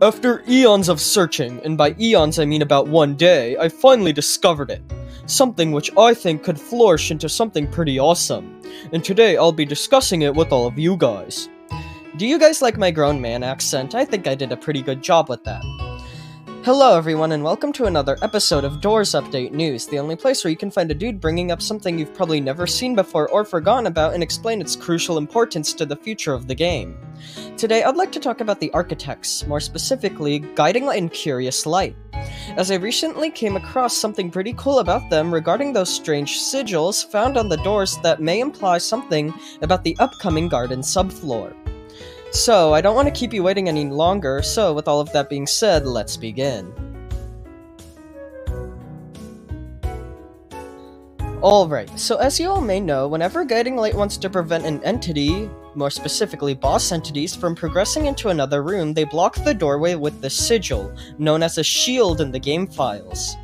After eons of searching, and by eons I mean about one day, I finally discovered it. Something which I think could flourish into something pretty awesome. And today I'll be discussing it with all of you guys. Do you guys like my grown man accent? I think I did a pretty good job with that. Hello everyone and welcome to another episode of Doors Update News, the only place where you can find a dude bringing up something you've probably never seen before or forgotten about and explain its crucial importance to the future of the game. Today I'd like to talk about the Architects, more specifically, Guiding Light and Curious Light, as I recently came across something pretty cool about them regarding those strange sigils found on the doors that may imply something about the upcoming garden subfloor. So, I don't want to keep you waiting any longer, so with all of that being said, let's begin. Alright, so as you all may know, whenever Guiding Light wants to prevent an entity, more specifically boss entities, from progressing into another room, they block the doorway with the sigil, known as a shield in the game files.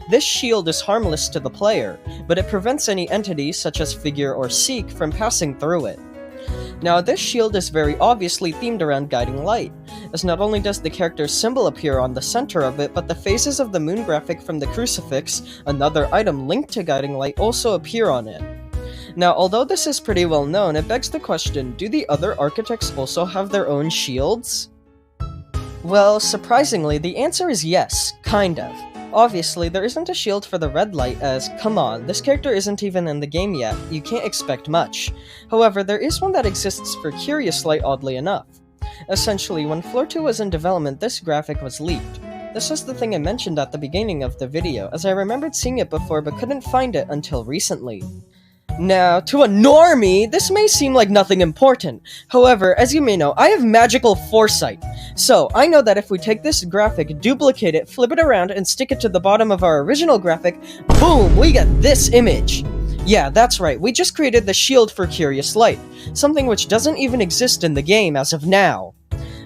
This shield is harmless to the player, but it prevents any entity, such as Figure or Seek, from passing through it. Now, this shield is very obviously themed around Guiding Light, as not only does the character's symbol appear on the center of it, but the phases of the moon graphic from the crucifix, another item linked to Guiding Light, also appear on it. Now, although this is pretty well known, it begs the question, do the other Architects also have their own shields? Well, surprisingly, the answer is yes, kind of. Obviously, there isn't a shield for the red light as, come on, this character isn't even in the game yet, you can't expect much. However, there is one that exists for Curious Light, oddly enough. Essentially, when Floor 2 was in development, this graphic was leaked. This was the thing I mentioned at the beginning of the video, as I remembered seeing it before but couldn't find it until recently. Now, to a normie, this may seem like nothing important. However, as you may know, I have magical foresight. So, I know that if we take this graphic, duplicate it, flip it around, and stick it to the bottom of our original graphic, boom, we get this image. Yeah, that's right, we just created the shield for Curious Light, something which doesn't even exist in the game as of now.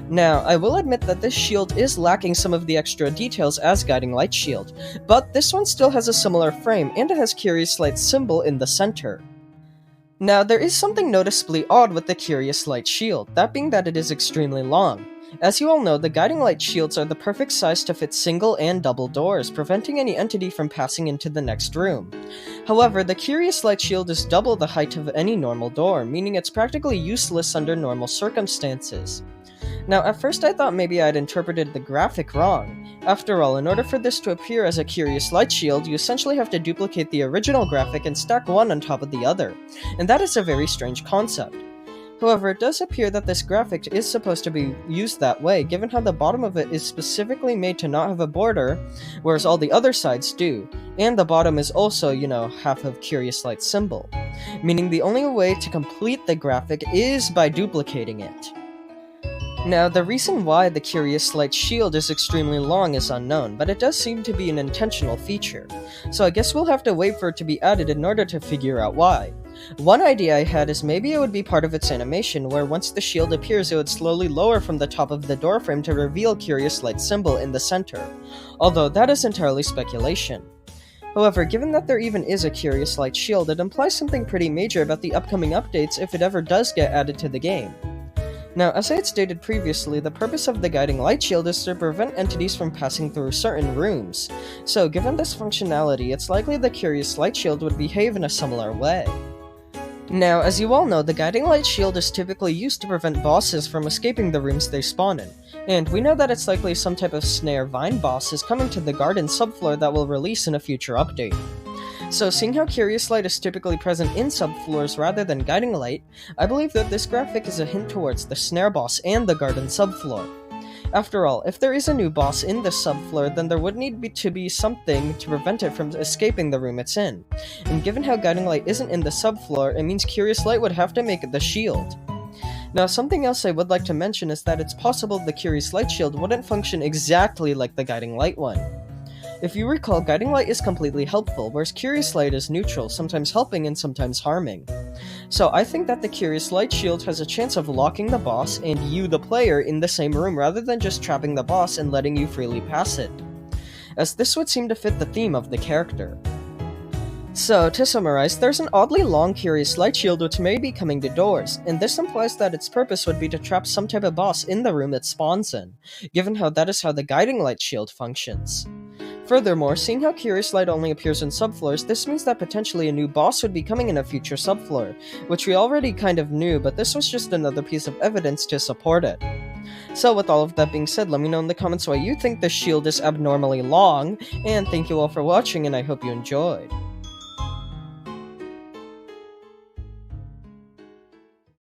Now, I will admit that this shield is lacking some of the extra details as Guiding Light shield, but this one still has a similar frame, and it has Curious Light's symbol in the center. Now, there is something noticeably odd with the Curious Light shield, that being that it is extremely long. As you all know, the Guiding Light shields are the perfect size to fit single and double doors, preventing any entity from passing into the next room. However, the Curious Light shield is double the height of any normal door, meaning it's practically useless under normal circumstances. Now, at first I thought maybe I'd interpreted the graphic wrong. After all, in order for this to appear as a Curious Light shield, you essentially have to duplicate the original graphic and stack one on top of the other, and that is a very strange concept. However, it does appear that this graphic is supposed to be used that way, given how the bottom of it is specifically made to not have a border, whereas all the other sides do, and the bottom is also, half of Curious Light's symbol, meaning the only way to complete the graphic is by duplicating it. Now, the reason why the Curious Light shield is extremely long is unknown, but it does seem to be an intentional feature, so I guess we'll have to wait for it to be added in order to figure out why. One idea I had is maybe it would be part of its animation, where once the shield appears it would slowly lower from the top of the doorframe to reveal Curious Light's symbol in the center, although that is entirely speculation. However, given that there even is a Curious Light shield, it implies something pretty major about the upcoming updates if it ever does get added to the game. Now, as I had stated previously, the purpose of the Guiding Light shield is to prevent entities from passing through certain rooms, so given this functionality, it's likely the Curious Light shield would behave in a similar way. Now, as you all know, the Guiding Light shield is typically used to prevent bosses from escaping the rooms they spawn in, and we know that it's likely some type of Snare Vine boss is coming to the garden subfloor that will release in a future update. So, seeing how Curious Light is typically present in subfloors rather than Guiding Light, I believe that this graphic is a hint towards the Snare boss and the garden subfloor. After all, if there is a new boss in this subfloor, then there would need to be something to prevent it from escaping the room it's in. And given how Guiding Light isn't in the subfloor, it means Curious Light would have to make it the shield. Now, something else I would like to mention is that it's possible the Curious Light shield wouldn't function exactly like the Guiding Light one. If you recall, Guiding Light is completely helpful, whereas Curious Light is neutral, sometimes helping and sometimes harming. So I think that the Curious Light shield has a chance of locking the boss and you, the player, in the same room rather than just trapping the boss and letting you freely pass it, as this would seem to fit the theme of the character. So, to summarize, there's an oddly long Curious Light shield which may be coming to doors, and this implies that its purpose would be to trap some type of boss in the room it spawns in, given how that is how the Guiding Light shield functions. Furthermore, seeing how Curious Light only appears in subfloors, this means that potentially a new boss would be coming in a future subfloor, which we already kind of knew, but this was just another piece of evidence to support it. So with all of that being said, let me know in the comments why you think this shield is abnormally long, and thank you all for watching and I hope you enjoyed.